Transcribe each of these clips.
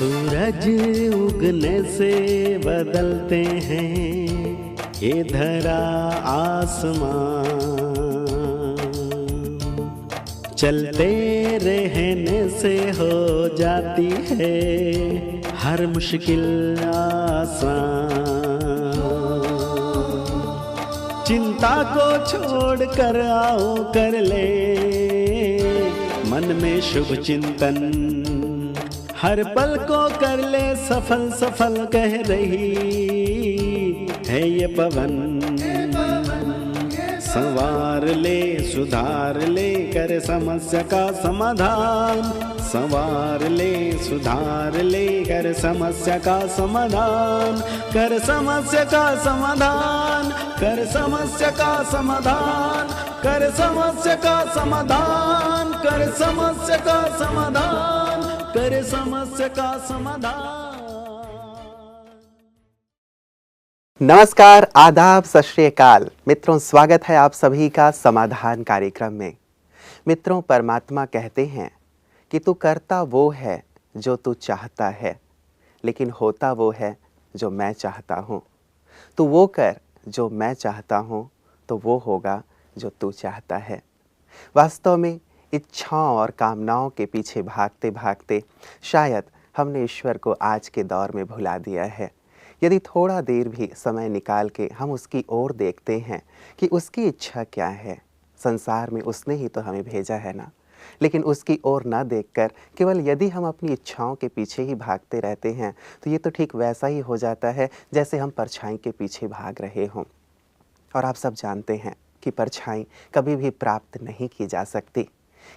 सूरज उगने से बदलते हैं ये धरा आसमान, चलते रहने से हो जाती है हर मुश्किल आसान। चिंता को छोड़ कर आओ कर ले मन में शुभ चिंतन, हर पल को कर ले सफल सफल कह रही है ये पवन। संवार ले सुधार ले कर समस्या का समाधान, संवार ले सुधार ले कर समस्या का समाधान, कर समस्या का समाधान, कर समस्या का समाधान, कर समस्या का समाधान, कर समस्या का समाधान, कर समस्या का समाधान। नमस्कार, आदाब, सत श्री अकाल। मित्रों, स्वागत है आप सभी का समाधान कार्यक्रम में। मित्रों, परमात्मा कहते हैं कि तू करता वो है जो तू चाहता है, लेकिन होता वो है जो मैं चाहता हूँ। तू वो कर जो मैं चाहता हूँ, तो वो होगा जो तू चाहता है। वास्तव में इच्छाओं और कामनाओं के पीछे भागते भागते शायद हमने ईश्वर को आज के दौर में भुला दिया है। यदि थोड़ा देर भी समय निकाल के हम उसकी ओर देखते हैं कि उसकी इच्छा क्या है, संसार में उसने ही तो हमें भेजा है ना, लेकिन उसकी ओर ना देखकर केवल यदि हम अपनी इच्छाओं के पीछे ही भागते रहते हैं, तो ये तो ठीक वैसा ही हो जाता है जैसे हम परछाई के पीछे भाग रहे हों। और आप सब जानते हैं कि परछाई कभी भी प्राप्त नहीं की जा सकती।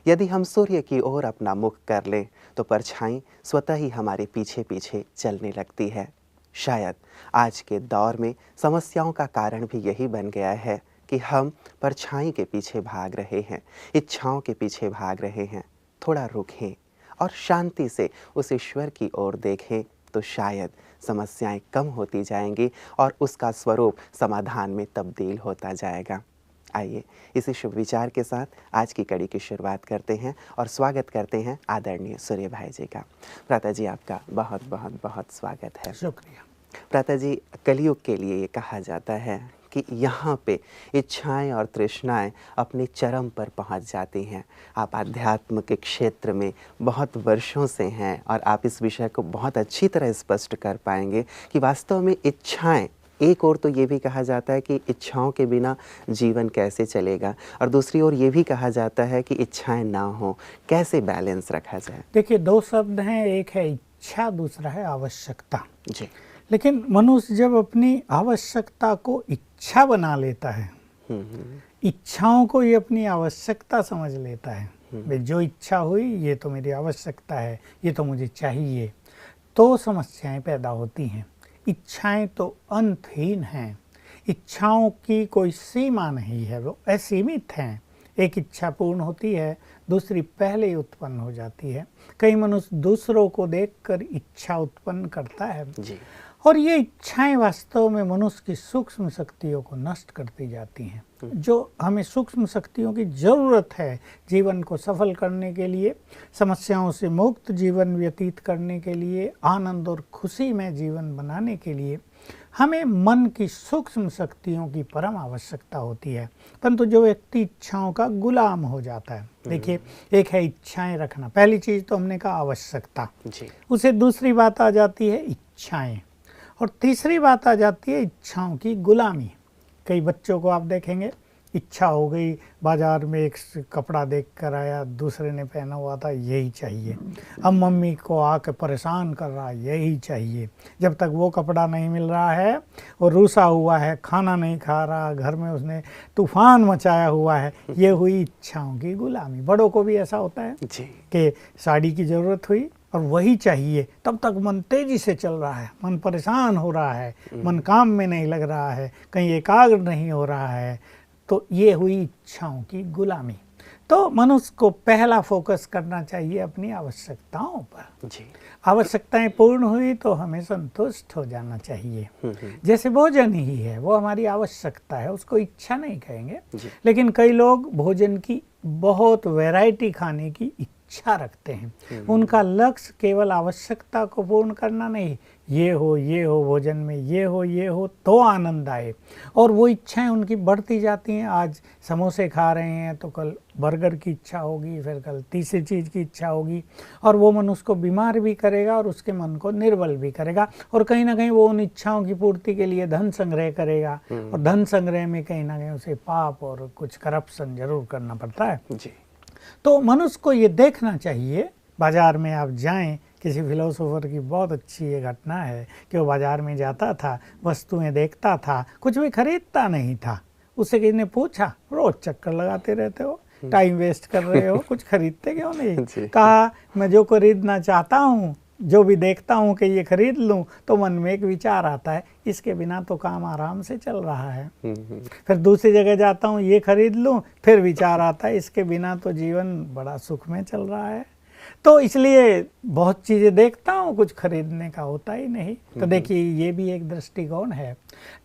यदि हम सूर्य की ओर अपना मुख कर लें तो परछाई स्वतः ही हमारे पीछे पीछे चलने लगती है। शायद आज के दौर में समस्याओं का कारण भी यही बन गया है कि हम परछाई के पीछे भाग रहे हैं, इच्छाओं के पीछे भाग रहे हैं। थोड़ा रुकें और शांति से उस ईश्वर की ओर देखें तो शायद समस्याएं कम होती जाएंगी और उसका स्वरूप समाधान में तब्दील होता जाएगा। आइए इसी शुभ विचार के साथ आज की कड़ी की शुरुआत करते हैं और स्वागत करते हैं आदरणीय सूर्य भाई जी का। प्राता जी, आपका बहुत बहुत बहुत स्वागत है। शुक्रिया। प्राता जी, कलयुग के लिए ये कहा जाता है कि यहाँ पे इच्छाएं और तृष्णाएं अपने चरम पर पहुँच जाती हैं। आप आध्यात्म के क्षेत्र में बहुत वर्षों से हैं और आप इस विषय को बहुत अच्छी तरह स्पष्ट कर पाएंगे कि वास्तव में इच्छाएं, एक ओर तो ये भी कहा जाता है कि इच्छाओं के बिना जीवन कैसे चलेगा, और दूसरी ओर ये भी कहा जाता है कि इच्छाएं ना हो, कैसे बैलेंस रखा जाए। देखिए, दो शब्द हैं, एक है इच्छा, दूसरा है आवश्यकता जी। लेकिन मनुष्य जब अपनी आवश्यकता को इच्छा बना लेता है, इच्छाओं को ये अपनी आवश्यकता समझ लेता है, भाई जो इच्छा हुई ये तो मेरी आवश्यकता है, ये तो मुझे चाहिए, तो समस्याएं पैदा होती हैं। इच्छाएं तो अंतहीन हैं, इच्छाओं की कोई सीमा नहीं है, वो असीमित हैं। एक इच्छा पूर्ण होती है, दूसरी पहले ही उत्पन्न हो जाती है। कई मनुष्य दूसरों को देखकर इच्छा उत्पन्न करता है जी। और ये इच्छाएं वास्तव में मनुष्य की सूक्ष्म शक्तियों को नष्ट करती जाती हैं। जो हमें सूक्ष्म शक्तियों की ज़रूरत है जीवन को सफल करने के लिए, समस्याओं से मुक्त जीवन व्यतीत करने के लिए, आनंद और खुशी में जीवन बनाने के लिए हमें मन की सूक्ष्म शक्तियों की परम आवश्यकता होती है। परंतु जो व्यक्ति इच्छाओं का गुलाम हो जाता है, देखिए, एक है इच्छाएं रखना, पहली चीज़ तो हमने कहा आवश्यकता जी। उसे दूसरी बात आ जाती है इच्छाएं, और तीसरी बात आ जाती है इच्छाओं की गुलामी। कई बच्चों को आप देखेंगे, इच्छा हो गई, बाजार में एक कपड़ा देख कर आया, दूसरे ने पहना हुआ था, यही चाहिए। अब मम्मी को आके परेशान कर रहा है, यही चाहिए। जब तक वो कपड़ा नहीं मिल रहा है, और रूसा हुआ है, खाना नहीं खा रहा, घर में उसने तूफान मचाया हुआ है, ये हुई इच्छाओं की गुलामी। बड़ों को भी ऐसा होता है कि साड़ी की ज़रूरत हुई और वही चाहिए, तब तक मन तेजी से चल रहा है, मन परेशान हो रहा है, मन काम में नहीं लग रहा है, कहीं एकाग्र नहीं हो रहा है, तो ये हुई इच्छाओं की गुलामी। तो मनुष्य को पहला फोकस करना चाहिए अपनी आवश्यकताओं पर जी। आवश्यकताएं पूर्ण हुई तो हमें संतुष्ट हो जाना चाहिए। जैसे भोजन ही है, वो हमारी आवश्यकता है, उसको इच्छा नहीं कहेंगे। लेकिन कई लोग भोजन की बहुत वैरायटी खाने की इच्छा रखते हैं। उनका लक्ष्य केवल आवश्यकता को पूर्ण करना नहीं, ये हो भोजन में, ये हो तो आनंद आए, और वो इच्छाएं उनकी बढ़ती जाती हैं। आज समोसे खा रहे हैं तो कल बर्गर की इच्छा होगी, फिर कल तीसरी चीज़ की इच्छा होगी, और वो मन उसको बीमार भी करेगा और उसके मन को निर्बल भी करेगा। और कहीं ना कहीं वो उन इच्छाओं की पूर्ति के लिए धन संग्रह करेगा, और धन संग्रह में कहीं ना कहीं उसे पाप और कुछ करप्शन जरूर करना पड़ता है जी। तो मनुष्य को ये देखना चाहिए, बाजार में आप जाएं, किसी फिलोसोफर की बहुत अच्छी ये घटना है कि वो बाजार में जाता था, वस्तुएं देखता था, कुछ भी खरीदता नहीं था। उससे किसी ने पूछा, रोज चक्कर लगाते रहते हो, टाइम वेस्ट कर रहे हो, कुछ खरीदते क्यों नहीं? कहा, मैं जो खरीदना चाहता हूँ, जो भी देखता हूँ कि ये खरीद लूँ, तो मन में एक विचार आता है, इसके बिना तो काम आराम से चल रहा है। फिर दूसरी जगह जाता हूँ, ये खरीद लूँ, फिर विचार आता है, इसके बिना तो जीवन बड़ा सुख में चल रहा है। तो इसलिए बहुत चीज़ें देखता हूँ, कुछ खरीदने का होता ही नहीं। तो देखिए, ये भी एक दृष्टिकोण है।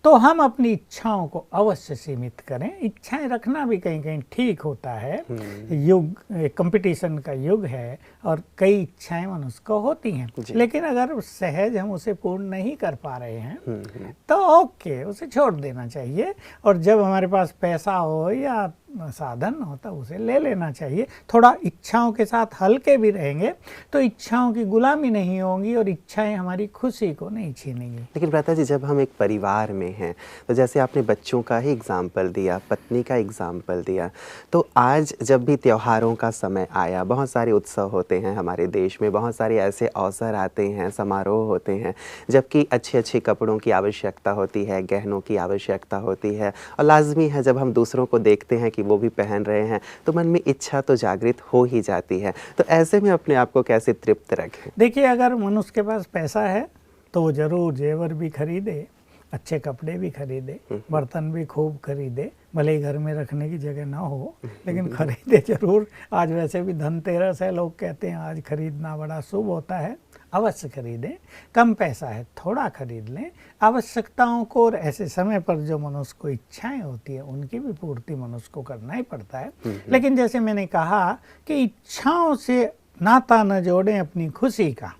तो हम अपनी इच्छाओं को अवश्य सीमित करें। इच्छाएं रखना भी कहीं कहीं ठीक होता है। युग कंपटीशन का युग है और कई इच्छाएं मनुष्य को होती हैं, लेकिन अगर सहज हम उसे पूर्ण नहीं कर पा रहे हैं तो ओके, उसे छोड़ देना चाहिए। और जब हमारे पास पैसा हो या साधन हो तब उसे ले लेना चाहिए। थोड़ा इच्छाओं के साथ हल्के भी रहेंगे तो इच्छाओं की गुलामी नहीं होगी और इच्छाएं हमारी खुशी को नहीं छीनेंगी। लेकिन भ्राता जी, जब हम एक परिवार में हैं, तो जैसे आपने बच्चों का ही एग्जाम्पल दिया, पत्नी का एग्जाम्पल दिया, तो आज जब भी त्योहारों का समय आया, बहुत सारे उत्सव होते हैं हमारे देश में, बहुत सारे ऐसे अवसर आते हैं, समारोह होते हैं, जबकि अच्छे अच्छे कपड़ों की आवश्यकता होती है, गहनों की आवश्यकता होती है, और लाजमी है जब हम दूसरों को देखते हैं कि वो भी पहन रहे हैं तो मन में इच्छा तो जागृत हो ही जाती है। तो ऐसे में अपने आप को कैसे तृप्त रखें? देखिए, अगर मनुष्य के पास पैसा है तो वो जरूर जेवर भी खरीदे, अच्छे कपड़े भी खरीदे, बर्तन भी खूब खरीदे, भले ही घर में रखने की जगह ना हो, लेकिन खरीदे जरूर। आज वैसे भी धनतेरस है, लोग कहते हैं आज खरीदना बड़ा शुभ होता है। अवश्य खरीदें, कम पैसा है थोड़ा खरीद लें आवश्यकताओं को, और ऐसे समय पर जो मनुष्य को इच्छाएं होती है उनकी भी पूर्ति मनुष्य को करना ही पड़ता है। लेकिन जैसे मैंने कहा कि इच्छाओं से नाता न जोड़ें अपनी खुशी का।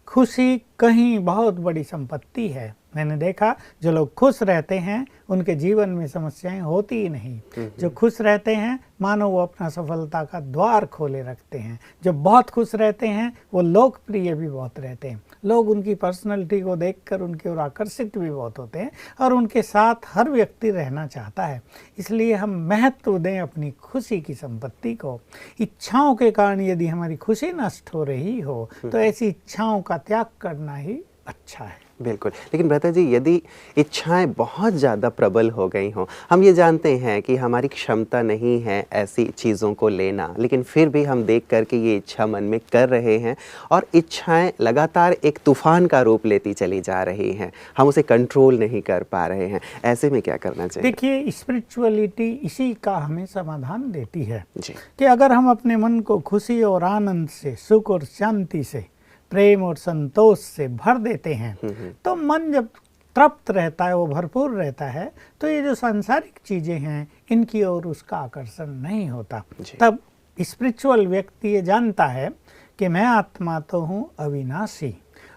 खुशी कहीं बहुत बड़ी संपत्ति है। मैंने देखा जो लोग खुश रहते हैं उनके जीवन में समस्याएं होती ही नहीं। जो खुश रहते हैं मानो वो अपना सफलता का द्वार खोले रखते हैं। जो बहुत खुश रहते हैं वो लोकप्रिय भी बहुत रहते हैं। लोग उनकी पर्सनैलिटी को देखकर उनकी ओर आकर्षित भी बहुत होते हैं और उनके साथ हर व्यक्ति रहना चाहता है। इसलिए हम महत्व दें अपनी खुशी की संपत्ति को। इच्छाओं के कारण यदि हमारी खुशी नष्ट हो रही हो तो ऐसी इच्छाओं का त्याग करना ही अच्छा है। बिल्कुल। लेकिन भ्राता जी, यदि इच्छाएं बहुत ज़्यादा प्रबल हो गई हों, हम ये जानते हैं कि हमारी क्षमता नहीं है ऐसी चीज़ों को लेना, लेकिन फिर भी हम देख कर के ये इच्छा मन में कर रहे हैं और इच्छाएं लगातार एक तूफान का रूप लेती चली जा रही हैं, हम उसे कंट्रोल नहीं कर पा रहे हैं, ऐसे में क्या करना चाहिए? देखिए, स्पिरिचुअलिटी इसी का हमें समाधान देती है जी। कि अगर हम अपने मन को खुशी और आनंद से, सुख और शांति से, प्रेम और संतोष से भर देते हैं तो मन जब तृप्त रहता है, वो भरपूर रहता है, तो ये जो सांसारिक चीज़ें हैं इनकी ओर उसका आकर्षण नहीं होता। तब स्पिरिचुअल व्यक्ति ये जानता है कि मैं आत्मा तो हूँ अविनाशी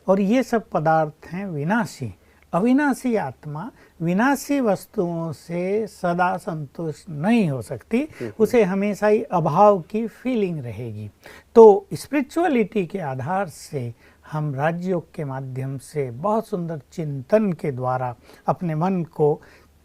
और ये सब पदार्थ हैं विनाशी। अविनाशी आत्मा विनाशी वस्तुओं से सदा संतुष्ट नहीं हो सकती, उसे हमेशा ही अभाव की फीलिंग रहेगी। तो स्पिरिचुअलिटी के आधार से हम राजयोग के माध्यम से बहुत सुंदर चिंतन के द्वारा अपने मन को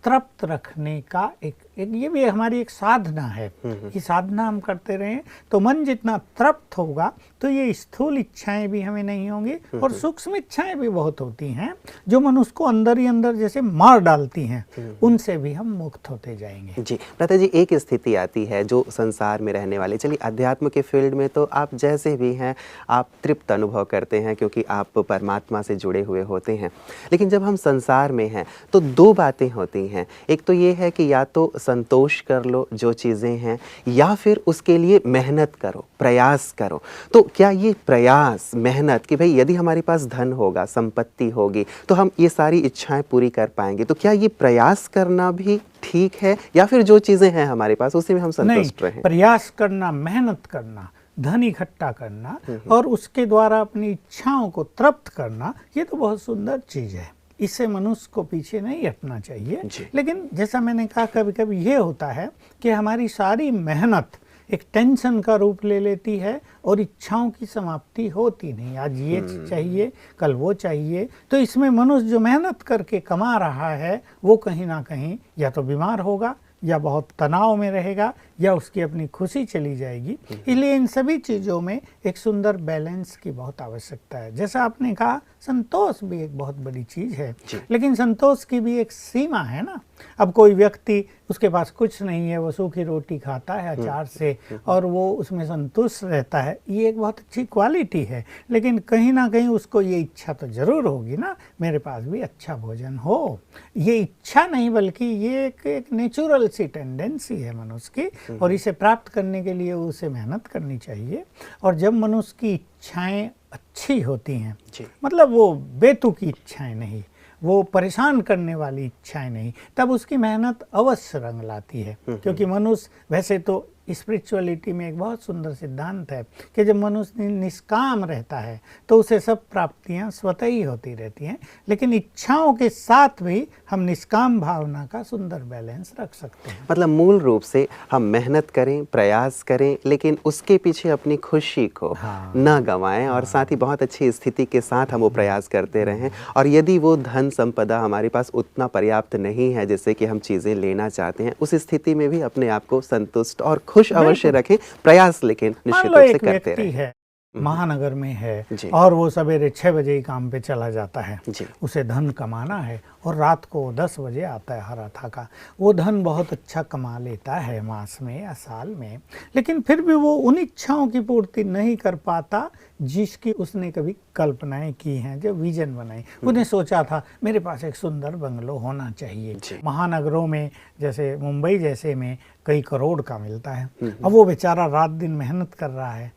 तृप्त रखने का एक ये भी हमारी एक साधना है। ये साधना हम करते रहें तो मन जितना तृप्त होगा तो ये स्थूल इच्छाएं भी हमें नहीं होंगी और सूक्ष्म इच्छाएं भी बहुत होती हैं जो मनुष्य को अंदर ही अंदर जैसे मार डालती हैं, उनसे भी हम मुक्त होते जाएंगे। जी भ्राता जी, एक स्थिति आती है जो संसार में रहने वाले, चलिए अध्यात्म के फील्ड में तो आप जैसे भी हैं आप तृप्त अनुभव करते हैं क्योंकि आप परमात्मा से जुड़े हुए होते हैं, लेकिन जब हम संसार में हैं तो दो बातें होती हैं। एक तो ये है कि या तो संतोष कर लो जो चीज़ें हैं या फिर उसके लिए मेहनत करो, प्रयास करो। तो क्या ये प्रयास, मेहनत कि भाई यदि हमारे पास धन होगा, संपत्ति होगी तो हम ये सारी इच्छाएं पूरी कर पाएंगे, तो क्या ये प्रयास करना भी ठीक है या फिर जो चीज़ें हैं हमारे पास उसी में हम संतुष्ट रहें? प्रयास करना, मेहनत करना धन इकट्ठा करना और उसके द्वारा अपनी इच्छाओं को तृप्त करना, ये तो बहुत सुंदर चीज़ है, इससे मनुष्य को पीछे नहीं हटना चाहिए। लेकिन जैसा मैंने कहा, कभी कभी ये होता है कि हमारी सारी मेहनत एक टेंशन का रूप ले लेती है और इच्छाओं की समाप्ति होती नहीं। आज ये चाहिए, कल वो चाहिए, तो इसमें मनुष्य जो मेहनत करके कमा रहा है वो कहीं ना कहीं या तो बीमार होगा या बहुत तनाव में रहेगा या उसकी अपनी खुशी चली जाएगी। इसलिए इन सभी चीज़ों में एक सुंदर बैलेंस की बहुत आवश्यकता है। जैसा आपने कहा, संतोष भी एक बहुत बड़ी चीज़ है, लेकिन संतोष की भी एक सीमा है ना। अब कोई व्यक्ति, उसके पास कुछ नहीं है, वो सूखी रोटी खाता है अचार से और वो उसमें संतुष्ट रहता है, ये एक बहुत अच्छी क्वालिटी है। लेकिन कहीं ना कहीं उसको ये इच्छा तो ज़रूर होगी ना, मेरे पास भी अच्छा भोजन हो। ये इच्छा नहीं बल्कि ये एक नेचुरल सी टेंडेंसी है मनुष्य की, और इसे प्राप्त करने के लिए उसे मेहनत करनी चाहिए। और जब मनुष्य की इच्छाएं अच्छी होती हैं, मतलब वो बेतुकी इच्छाएं नहीं, वो परेशान करने वाली इच्छाएं नहीं, तब उसकी मेहनत अवश्य रंग लाती है। क्योंकि मनुष्य, वैसे तो स्पिरिचुअलिटी में एक बहुत सुंदर सिद्धांत है कि जब मनुष्य निष्काम रहता है तो उसे सब प्राप्तियां स्वतः ही होती रहती हैं। लेकिन इच्छाओं के साथ भी हम निष्काम भावना का सुंदर बैलेंस रख सकते हैं। मतलब मूल रूप से हम मेहनत करें, प्रयास करें, लेकिन उसके पीछे अपनी खुशी को न गंवाएं और साथ ही बहुत अच्छी स्थिति के साथ हम वो प्रयास करते रहें। और यदि वो धन संपदा हमारे पास उतना पर्याप्त नहीं है जैसे कि हम चीज़ें लेना चाहते हैं, उस स्थिति में भी अपने आप को संतुष्ट और खुश अवश्य रखें, प्रयास लेकिन निश्चित रूप से करते रहें। महानगर में है और वो सवेरे 6 बजे ही काम पे चला जाता है, उसे धन कमाना है और रात को 10 बजे आता है हरा थाका। वो धन बहुत अच्छा कमा लेता है मास में या साल में, लेकिन फिर भी वो उन इच्छाओं की पूर्ति नहीं कर पाता जिसकी उसने कभी कल्पनाएं की हैं, जो विजन बनाई। उन्हें सोचा था मेरे पास एक सुंदर बंगलो होना चाहिए। महानगरों में जैसे मुंबई जैसे में कई करोड़ का मिलता है, अब वो बेचारा रात दिन मेहनत कर रहा है।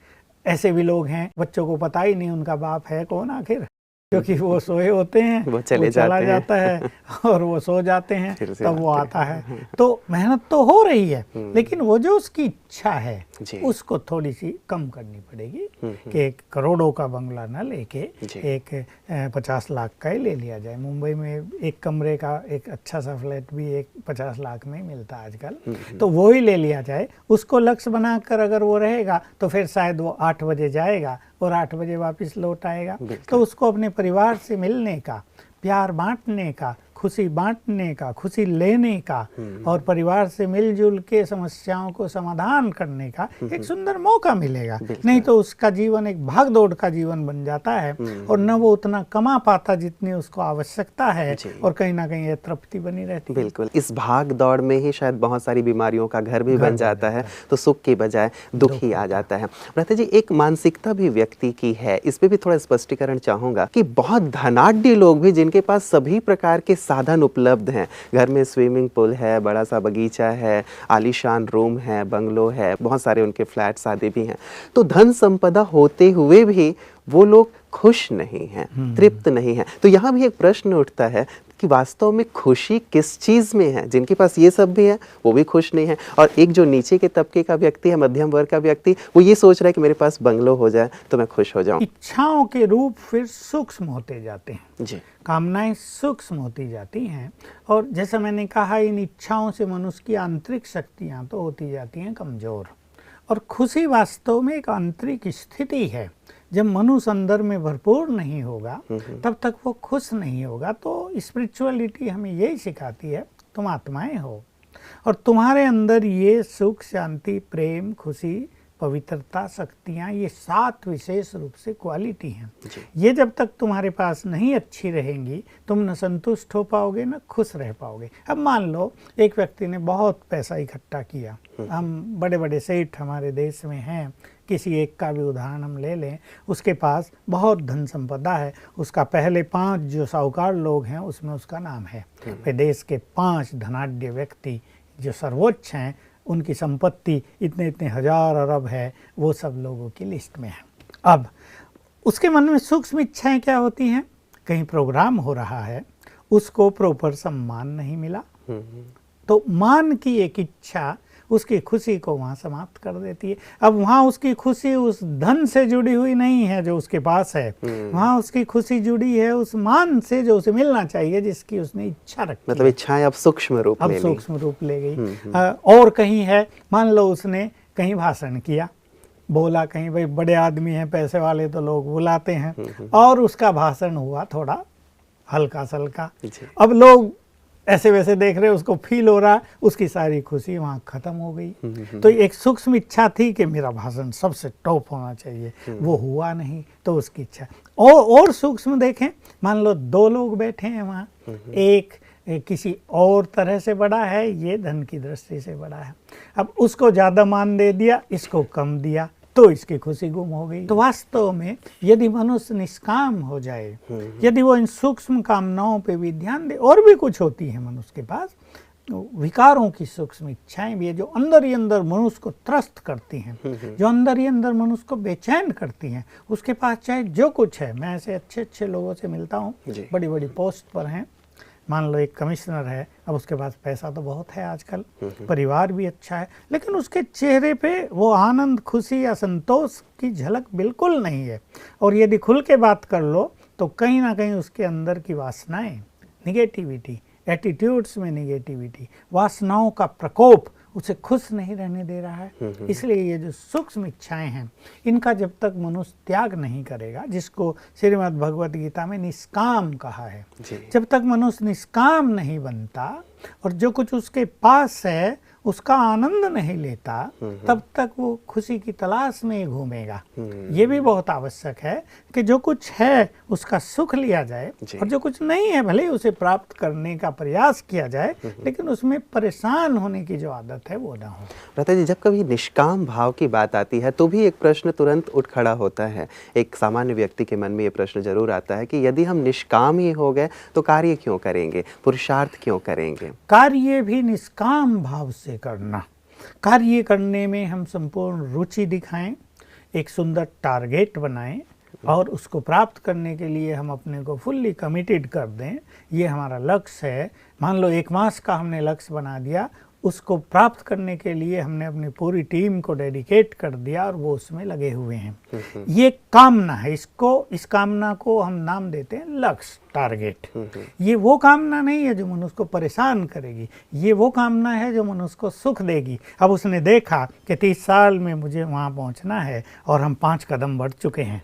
ऐसे भी लोग हैं, बच्चों को पता ही नहीं उनका बाप है कौन आखिर, क्योंकि वो सोए होते हैं, वो चला जाता है और वो सो जाते हैं, तब वो आता है। तो मेहनत तो हो रही है, लेकिन वो जो उसकी इच्छा है उसको थोड़ी सी कम करनी पड़ेगी कि एक करोड़ों का बंगला न लेके एक 50 लाख का ही ले लिया जाए। मुंबई में एक कमरे का एक अच्छा सा फ्लैट भी एक 50 लाख में मिलता है आजकल, तो वो ही ले लिया जाए। उसको लक्ष्य बनाकर अगर वो रहेगा तो फिर शायद वो 8 बजे जाएगा और 8 बजे वापस लौट आएगा। तो उसको अपने परिवार से मिलने का, प्यार बांटने का, खुशी बांटने का, खुशी लेने का और परिवार से मिलजुल के समस्याओं को समाधान करने का एक सुंदर मौका मिलेगा। नहीं तो उसका जीवन एक भागदौड़ का जीवन बन जाता है और न वो उतना कमा पाता जितनी उसको आवश्यकता है, और कहीं ना कहीं ये तृप्ति बनी रहती है। बिल्कुल, इस भाग दौड़ में ही शायद बहुत सारी बीमारियों का घर भी बन जाता है, तो सुख के बजाय दुख ही आ जाता है। भ्राता जी, एक मानसिकता भी व्यक्ति की है, इस पे भी थोड़ा स्पष्टीकरण चाहूंगा कि बहुत धनाढ्य लोग भी जिनके पास सभी प्रकार के साधन उपलब्ध हैं, घर में स्विमिंग पूल है, बड़ा सा बगीचा है, आलीशान रूम है, बंगलो है, बहुत सारे उनके फ्लैट्स आदि भी हैं, तो धन संपदा होते हुए भी वो लोग खुश नहीं हैं, तृप्त नहीं हैं। तो यहाँ भी एक प्रश्न उठता है कि वास्तव में खुशी किस चीज़ में है? जिनके पास ये सब भी है वो भी खुश नहीं है, और एक जो नीचे के तबके का व्यक्ति है, मध्यम वर्ग का व्यक्ति, वो ये सोच रहा है कि मेरे पास बंगलो हो जाए तो मैं खुश हो जाऊं। इच्छाओं के रूप फिर सूक्ष्म होते जाते हैं जी, कामनाएं सूक्ष्म होती जाती हैं, और जैसा मैंने कहा, इन इच्छाओं से मनुष्य की आंतरिक शक्तियां तो होती जाती हैं कमजोर। और खुशी वास्तव में एक आंतरिक स्थिति है। जब मनुष्य अंदर में भरपूर नहीं होगा तब तक वो खुश नहीं होगा। तो स्पिरिचुअलिटी हमें यही सिखाती है, तुम आत्माएं हो और तुम्हारे अंदर ये सुख, शांति, प्रेम, खुशी, पवित्रता, शक्तियाँ, ये 7 विशेष रूप से क्वालिटी हैं। ये जब तक तुम्हारे पास नहीं अच्छी रहेंगी, तुम न संतुष्ट हो पाओगे न खुश रह पाओगे। अब मान लो एक व्यक्ति ने बहुत पैसा इकट्ठा किया, हम बड़े बड़े सेठ हमारे देश में हैं, किसी एक का भी उदाहरण हम ले लें, उसके पास बहुत धन संपदा है, उसका पहले 5 जो साहूकार लोग हैं उसमें उसका नाम है। देश के 5 धनाढ्य व्यक्ति जो सर्वोच्च हैं, उनकी संपत्ति इतने इतने हजार अरब है, वो सब लोगों की लिस्ट में है। अब उसके मन में सूक्ष्म इच्छाएं क्या होती हैं? कहीं प्रोग्राम हो रहा है, उसको प्रॉपर सम्मान नहीं मिला, तो मान की एक इच्छा उसकी खुशी को वहाँ समाप्त कर देती है। अब वहाँ उसकी खुशी उस धन से जुड़ी हुई नहीं है जो उसके पास है, वहाँ उसकी खुशी जुड़ी है उस मान से जो उसे मिलना चाहिए, जिसकी उसने इच्छा रखी। मतलब इच्छाएं अब सूक्ष्म रूप ले गई। और कहीं है, मान लो उसने कहीं भाषण किया, बोला कहीं, भाई बड़े आदमी हैं, पैसे वाले तो लोग बुलाते हैं, और उसका भाषण हुआ थोड़ा हल्का सल्का। अब लोग ऐसे वैसे देख रहे, उसको फील हो रहा, उसकी सारी खुशी वहाँ खत्म हो गई। तो एक सूक्ष्म इच्छा थी कि मेरा भाषण सबसे टॉप होना चाहिए, वो हुआ नहीं, तो उसकी इच्छा। और सूक्ष्म देखें, मान लो दो लोग बैठे हैं वहाँ, एक किसी और तरह से बड़ा है, ये धन की दृष्टि से बड़ा है। अब उसको ज़्यादा मान दे दिया, इसको कम दिया, तो इसकी खुशी गुम हो गई। तो वास्तव में यदि मनुष्य निष्काम हो जाए, यदि वो इन सूक्ष्म कामनाओं पे भी ध्यान दे, और भी कुछ होती है मनुष्य के पास, विकारों की सूक्ष्म इच्छाएं भी है जो अंदर ही अंदर मनुष्य को त्रस्त करती हैं, जो अंदर ही अंदर मनुष्य को बेचैन करती हैं। उसके पास चाहे जो कुछ है, मैं ऐसे अच्छे अच्छे लोगों से मिलता हूँ, बड़ी बड़ी पोस्ट पर हैं, मान लो एक कमिश्नर है, अब उसके पास पैसा तो बहुत है आजकल, परिवार भी अच्छा है, लेकिन उसके चेहरे पे वो आनंद, खुशी या संतोष की झलक बिल्कुल नहीं है। और यदि खुल के बात कर लो तो कहीं ना कहीं उसके अंदर की वासनाएं, निगेटिविटी, एटीट्यूड्स में निगेटिविटी, वासनाओं का प्रकोप उसे खुश नहीं रहने दे रहा है। इसलिए ये जो सूक्ष्म इच्छाएं हैं, इनका जब तक मनुष्य त्याग नहीं करेगा, जिसको श्रीमद् भगवत गीता में निष्काम कहा है, जब तक मनुष्य निष्काम नहीं बनता और जो कुछ उसके पास है उसका आनंद नहीं लेता, तब तक वो खुशी की तलाश में ही घूमेगा। ये भी बहुत आवश्यक है कि जो कुछ है उसका सुख लिया जाए, और जो कुछ नहीं है भले ही उसे प्राप्त करने का प्रयास किया जाए, लेकिन उसमें परेशान होने की जो आदत है वो ना हो। भ्राता जी, जब कभी निष्काम भाव की बात आती है तो भी एक प्रश्न तुरंत उठ खड़ा होता है। एक सामान्य व्यक्ति के मन में ये प्रश्न जरूर आता है कि यदि हम निष्काम ही हो गए तो कार्य क्यों करेंगे, पुरुषार्थ क्यों करेंगे? कार्य भी निष्काम भाव से करना, कार्य करने में हम संपूर्ण रुचि दिखाएं, एक सुंदर टारगेट बनाएं, और उसको प्राप्त करने के लिए हम अपने को फुल्ली कमिटेड कर दें। ये हमारा लक्ष्य है। मान लो 1 मास का हमने लक्ष्य बना दिया, उसको प्राप्त करने के लिए हमने अपनी पूरी टीम को डेडिकेट कर दिया और वो उसमें लगे हुए हैं। ये कामना है, इस कामना को हम नाम देते हैं लक्ष्य, टारगेट। ये वो कामना नहीं है जो मनुष्य को परेशान करेगी, ये वो कामना है जो मनुष्य को सुख देगी। अब उसने देखा कि 30 साल में मुझे वहाँ पहुँचना है और हम 5 कदम बढ़ चुके हैं,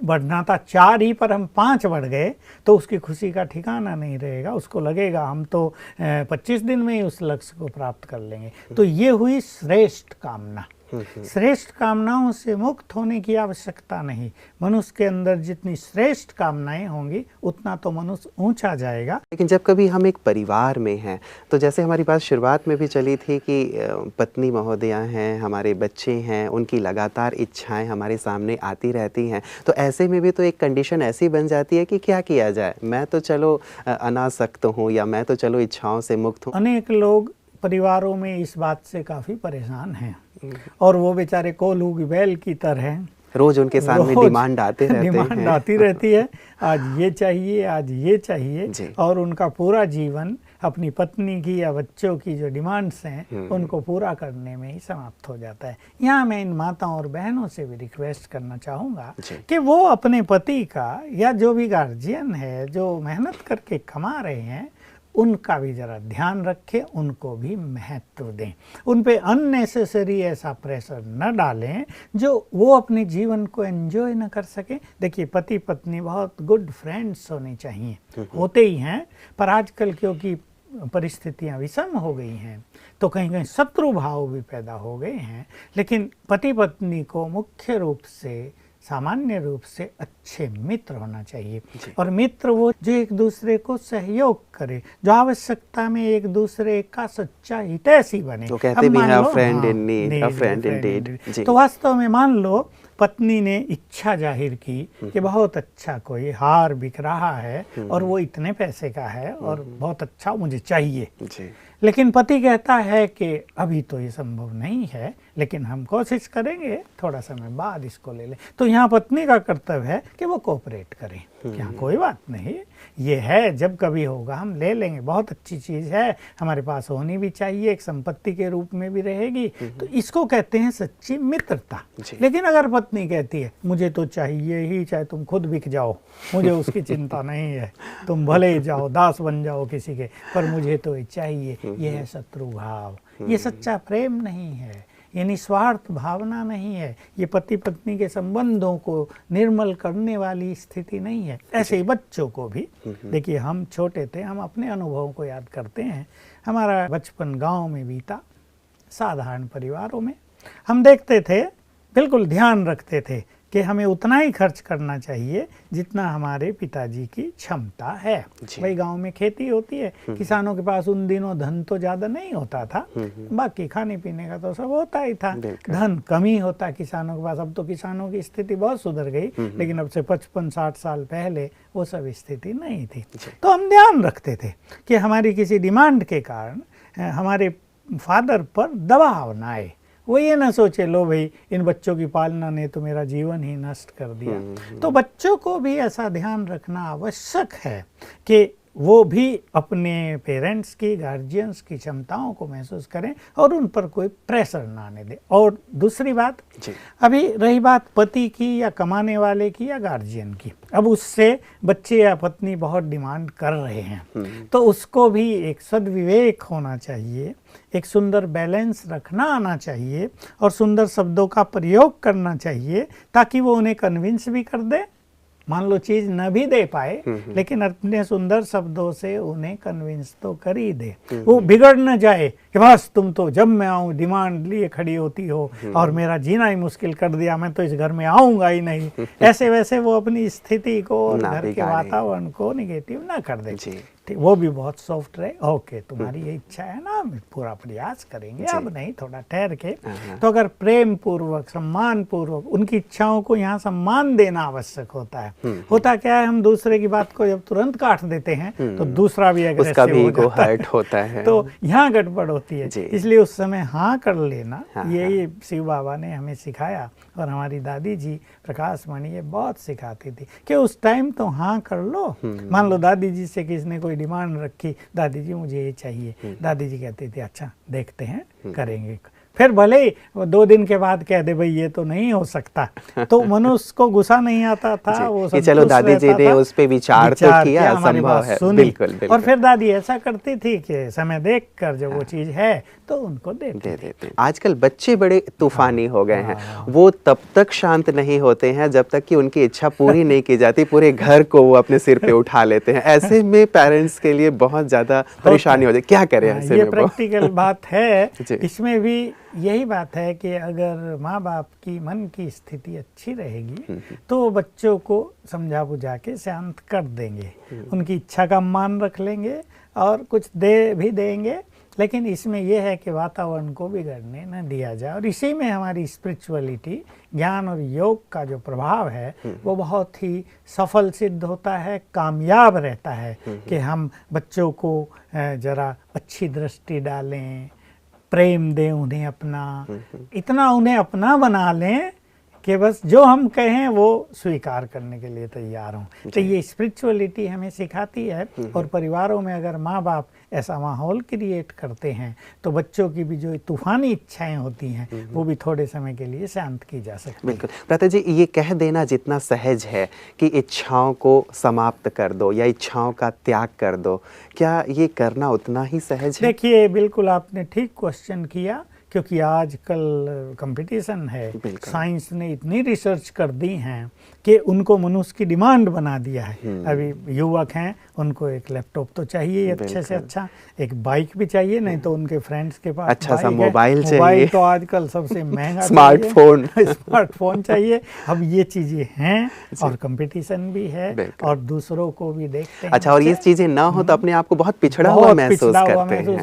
बढ़ना था 4 ही पर हम 5 बढ़ गए, तो उसकी खुशी का ठिकाना नहीं रहेगा। उसको लगेगा हम तो 25 दिन में ही उस लक्ष्य को प्राप्त कर लेंगे। तो ये हुई श्रेष्ठ कामना। श्रेष्ठ कामनाओं से मुक्त होने की आवश्यकता नहीं। मनुष्य के अंदर जितनी श्रेष्ठ कामनाएं होंगी उतना तो मनुष्य ऊंचा जाएगा। लेकिन जब कभी हम एक परिवार में हैं, तो जैसे हमारी बात शुरुआत में भी चली थी कि पत्नी महोदया हैं, हमारे बच्चे हैं, उनकी लगातार इच्छाएं हमारे सामने आती रहती हैं, तो ऐसे में भी तो एक कंडीशन ऐसी बन जाती है कि क्या किया जाए, मैं तो चलो अनासक्त हूँ, या मैं तो चलो इच्छाओं से मुक्त हूँ। अनेक लोग परिवारों में इस बात से काफ़ी परेशान हैं, और वो बेचारे कोल्हू की बैल की तरह रोज उनके सामने डिमांड आती रहती है, आज ये चाहिए, आज ये चाहिए, और उनका पूरा जीवन अपनी पत्नी की या बच्चों की जो डिमांड्स हैं उनको पूरा करने में ही समाप्त हो जाता है। यहाँ मैं इन माताओं और बहनों से भी रिक्वेस्ट करना चाहूँगा कि वो अपने पति का या जो भी गार्जियन है जो मेहनत करके कमा रहे हैं, उनका भी जरा ध्यान रखें, उनको भी महत्व दें, उन पे अननेसेसरी ऐसा प्रेशर न डालें जो वो अपने जीवन को एंजॉय न कर सकें। देखिए, पति पत्नी बहुत गुड फ्रेंड्स होने चाहिए, होते ही हैं, पर आजकल क्योंकि परिस्थितियां विषम हो गई हैं तो कहीं कहीं शत्रु भाव भी पैदा हो गए हैं। लेकिन पति पत्नी को मुख्य रूप से, सामान्य रूप से अच्छे मित्र होना चाहिए, और मित्र वो जो एक दूसरे को सहयोग करे, जो आवश्यकता में एक दूसरे का सच्चा हितैषी बने। तो कहते भी हैं, friend in need, a friend in deed. तो वास्तव में मान लो पत्नी ने इच्छा जाहिर की कि बहुत अच्छा कोई हार बिक रहा है और वो इतने पैसे का है और बहुत अच्छा मुझे चाहिए, लेकिन पति कहता है कि अभी तो ये संभव नहीं है, लेकिन हम कोशिश करेंगे, थोड़ा समय बाद इसको ले लें। तो यहाँ पत्नी का कर्तव्य है कि वो कोऑपरेट करें, कि हाँ कोई बात नहीं, ये है, जब कभी होगा हम ले लेंगे, बहुत अच्छी चीज़ है, हमारे पास होनी भी चाहिए, एक संपत्ति के रूप में भी रहेगी। तो इसको कहते हैं सच्ची मित्रता। लेकिन अगर पत्नी कहती है मुझे तो चाहिए ही, चाहे तुम खुद बिक जाओ, मुझे उसकी चिंता नहीं है, तुम भले ही जाओ, दास बन जाओ किसी के, पर मुझे तो ये चाहिए, ये है शत्रु भाव, ये सच्चा प्रेम नहीं है, ये निस्वार्थ भावना नहीं है, ये पति पत्नी के संबंधों को निर्मल करने वाली स्थिति नहीं है। ऐसे ही बच्चों को भी देखिए, हम छोटे थे, हम अपने अनुभवों को याद करते हैं। हमारा बचपन गांव में बीता, साधारण परिवारों में। हम देखते थे, बिल्कुल ध्यान रखते थे कि हमें उतना ही खर्च करना चाहिए जितना हमारे पिताजी की क्षमता है। भाई गांव में खेती होती है, किसानों के पास उन दिनों धन तो ज़्यादा नहीं होता था, बाकी खाने पीने का तो सब होता ही था, धन कम ही होता किसानों के पास। अब तो किसानों की स्थिति बहुत सुधर गई, लेकिन अब से 55-60 साल पहले वो सब स्थिति नहीं थी। तो हम ध्यान रखते थे कि हमारी किसी डिमांड के कारण हमारे फादर पर दबाव ना आए। वो ये ना सोचे लो भाई इन बच्चों की पालना ने तो मेरा जीवन ही नष्ट कर दिया। तो बच्चों को भी ऐसा ध्यान रखना आवश्यक है कि वो भी अपने पेरेंट्स की, गार्जियंस की क्षमताओं को महसूस करें और उन पर कोई प्रेशर ना आने दें। और दूसरी बात, अभी रही बात पति की या कमाने वाले की या गार्जियन की, अब उससे बच्चे या पत्नी बहुत डिमांड कर रहे हैं, तो उसको भी एक सद्विवेक होना चाहिए, एक सुंदर बैलेंस रखना आना चाहिए और सुंदर शब्दों का प्रयोग करना चाहिए, ताकि वो उन्हें कन्विंस भी कर दे। मान लो चीज न भी दे पाए, लेकिन अपने सुंदर शब्दों से उन्हें कन्विंस तो कर ही दे। वो बिगड़ न जाए कि बस तुम तो जब मैं आऊँ डिमांड लिए खड़ी होती हो और मेरा जीना ही मुश्किल कर दिया, मैं तो इस घर में आऊँगा ही नहीं। ऐसे वैसे वो अपनी स्थिति को और घर के वातावरण को निगेटिव ना कर दे। ठीक, वो भी बहुत सॉफ्ट रहे। ओके, तुम्हारी ये इच्छा है ना, पूरा प्रयास करेंगे, अब नहीं, थोड़ा ठहर के। तो अगर प्रेम पूर्वक, सम्मान पूर्वक उनकी इच्छाओं को यहाँ सम्मान देना आवश्यक होता है। होता क्या है, हम दूसरे की बात को जब तुरंत काट देते हैं तो दूसरा भी अग्रेसिव हो जाता है, होता है। तो यहाँ गड़बड़ होती है। इसलिए उस समय हाँ कर लेना, ये शिव बाबा ने हमें सिखाया और हमारी दादी जी प्रकाश मणि ये बहुत सिखाती थी कि उस टाइम तो हाँ कर लो। मान लो दादी जी से किसने कोई डिमांड रखी, दादी जी मुझे ये चाहिए, दादी जी कहती थी अच्छा देखते हैं, करेंगे। फिर भले ही 2 दिन के बाद कह दे भाई ये तो नहीं हो सकता, तो मनुष्य को गुस्सा नहीं आता था, वो सब चलो दादी जी ने उस पे विचार तो किया, संभव है, बिल्कुल। और फिर दादी ऐसा करती थी कि समय देख कर जब वो चीज है तो उनको दे देते। आजकल बच्चे बड़े तूफानी हो गए हैं, वो तब तक शांत नहीं होते हैं जब तक कि उनकी इच्छा पूरी नहीं की जाती, पूरे घर को वो अपने सिर पे उठा लेते हैं। ऐसे में पेरेंट्स के लिए बहुत ज्यादा परेशानी हो जाती है, क्या करें ऐसे में? ये प्रैक्टिकल बात है। इसमें भी यही बात है कि अगर माँ बाप की मन की स्थिति अच्छी रहेगी तो बच्चों को समझा बुझा के शांत कर देंगे, उनकी इच्छा का मान रख लेंगे और कुछ दे भी देंगे। लेकिन इसमें यह है कि वातावरण को बिगड़ने न दिया जाए। और इसी में हमारी स्पिरिचुअलिटी, ज्ञान और योग का जो प्रभाव है वो बहुत ही सफल सिद्ध होता है, कामयाब रहता है कि हम बच्चों को जरा अच्छी दृष्टि डालें, प्रेम दें उन्हें अपना, इतना उन्हें अपना बना लें कि बस जो हम कहें वो स्वीकार करने के लिए तैयार हों। तो ये स्पिरिचुअलिटी हमें सिखाती है। और परिवारों में अगर माँ बाप ऐसा माहौल क्रिएट करते हैं तो बच्चों की भी जो तूफानी इच्छाएं होती हैं वो भी थोड़े समय के लिए शांत की जा सकती है। बिल्कुल भ्राता जी, ये कह देना जितना सहज है कि इच्छाओं को समाप्त कर दो या इच्छाओं का त्याग कर दो, क्या ये करना उतना ही सहज है? देखिए, बिल्कुल आपने ठीक क्वेश्चन किया, क्योंकि आजकल कंपटीशन है, साइंस ने इतनी रिसर्च कर दी हैं कि उनको मनुष्य की डिमांड बना दिया है। अभी युवक हैं, उनको एक लैपटॉप तो चाहिए अच्छे से अच्छा, एक बाइक भी चाहिए, नहीं तो उनके फ्रेंड्स के पास अच्छा सा मोबाइल चाहिए, मोबाइल तो आजकल सबसे महंगा स्मार्टफोन चाहिए। अब ये चीजें हैं और कंपटीशन भी है और दूसरों को भी देखते हैं। अच्छा, और ये चीजें ना हो तो अपने आप को बहुत पिछड़ा हुआ महसूस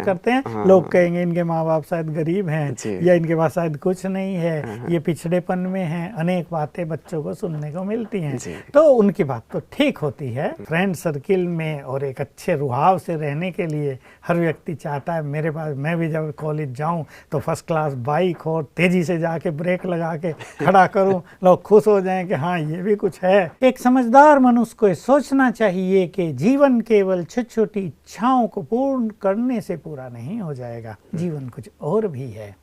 करते हैं। लोग कहेंगे इनके माँ बाप शायद गरीब हैं या इनके पास शायद कुछ नहीं है, ये पिछड़ेपन में है। अनेक बातें बच्चों को सुनने को मिलती हैं तो उनकी बात तो ठीक होती है। फ्रेंड सर्किल में और एक अच्छे रुहाव से रहने के लिए हर व्यक्ति चाहता है मेरे पास, मैं भी जब कॉलेज जाऊं तो फर्स्ट क्लास बाइक हो, तेजी से जाके ब्रेक लगा के खड़ा करूं, लोग खुश हो जाएं कि हाँ ये भी कुछ है। एक समझदार मनुष्य को सोचना चाहिए कि जीवन केवल छोटी छोटी इच्छाओं को पूर्ण करने से पूरा नहीं हो जाएगा, जीवन कुछ और भी है।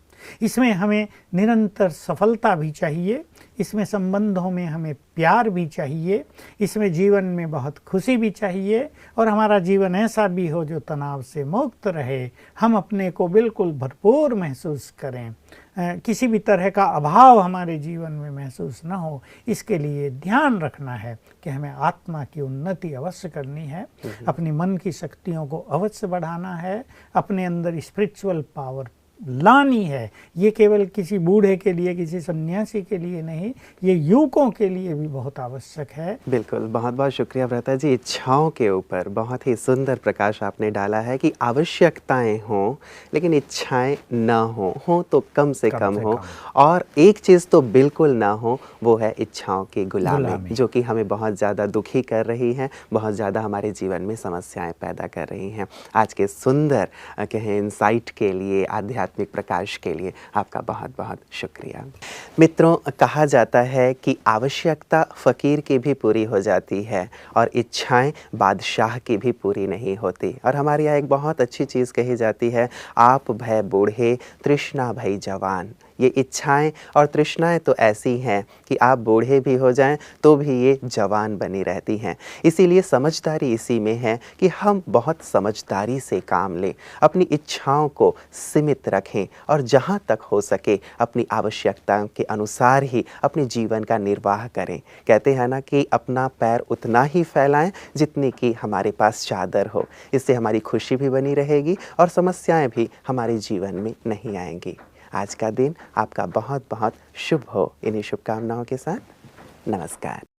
इसमें हमें निरंतर सफलता भी चाहिए, इसमें संबंधों में हमें प्यार भी चाहिए, इसमें जीवन में बहुत खुशी भी चाहिए और हमारा जीवन ऐसा भी हो जो तनाव से मुक्त रहे, हम अपने को बिल्कुल भरपूर महसूस करें, किसी भी तरह का अभाव हमारे जीवन में महसूस न हो। इसके लिए ध्यान रखना है कि हमें आत्मा की उन्नति अवश्य करनी है, अपनी मन की शक्तियों को अवश्य बढ़ाना है, अपने अंदर स्पिरिचुअल पावर लानी है। ये केवल किसी बूढ़े के लिए, किसी सन्यासी के लिए नहीं, ये युवकों के लिए भी बहुत आवश्यक है। बिल्कुल, बहुत बहुत शुक्रिया व्रता जी। इच्छाओं के ऊपर बहुत ही सुंदर प्रकाश आपने डाला है कि आवश्यकताएं हों लेकिन इच्छाएं ना हो तो कम से कम हो, और एक चीज़ तो बिल्कुल ना हो, वो है इच्छाओं की गुलामी, जो कि हमें बहुत ज़्यादा दुखी कर रही है, बहुत ज़्यादा हमारे जीवन में समस्याएं पैदा कर रही हैं। आज के सुंदर कहें इंसाइट के लिए, आध्यात्मिक प्रकाश के लिए आपका बहुत बहुत शुक्रिया। मित्रों, कहा जाता है कि आवश्यकता फकीर की भी पूरी हो जाती है और इच्छाएं बादशाह की भी पूरी नहीं होती। और हमारे यहाँ एक बहुत अच्छी चीज़ कही जाती है, आप भय बूढ़े तृष्णा भई जवान। ये इच्छाएं और तृष्णाएं तो ऐसी हैं कि आप बूढ़े भी हो जाएं तो भी ये जवान बनी रहती हैं। इसीलिए समझदारी इसी में है कि हम बहुत समझदारी से काम लें, अपनी इच्छाओं को सीमित रखें और जहाँ तक हो सके अपनी आवश्यकताओं के अनुसार ही अपने जीवन का निर्वाह करें। कहते हैं ना कि अपना पैर उतना ही फैलाएं जितनी कि हमारे पास चादर हो। इससे हमारी खुशी भी बनी रहेगी और समस्याएं भी हमारे जीवन में नहीं आएंगी। आज का दिन आपका बहुत बहुत शुभ हो। इन्हीं शुभकामनाओं के साथ नमस्कार।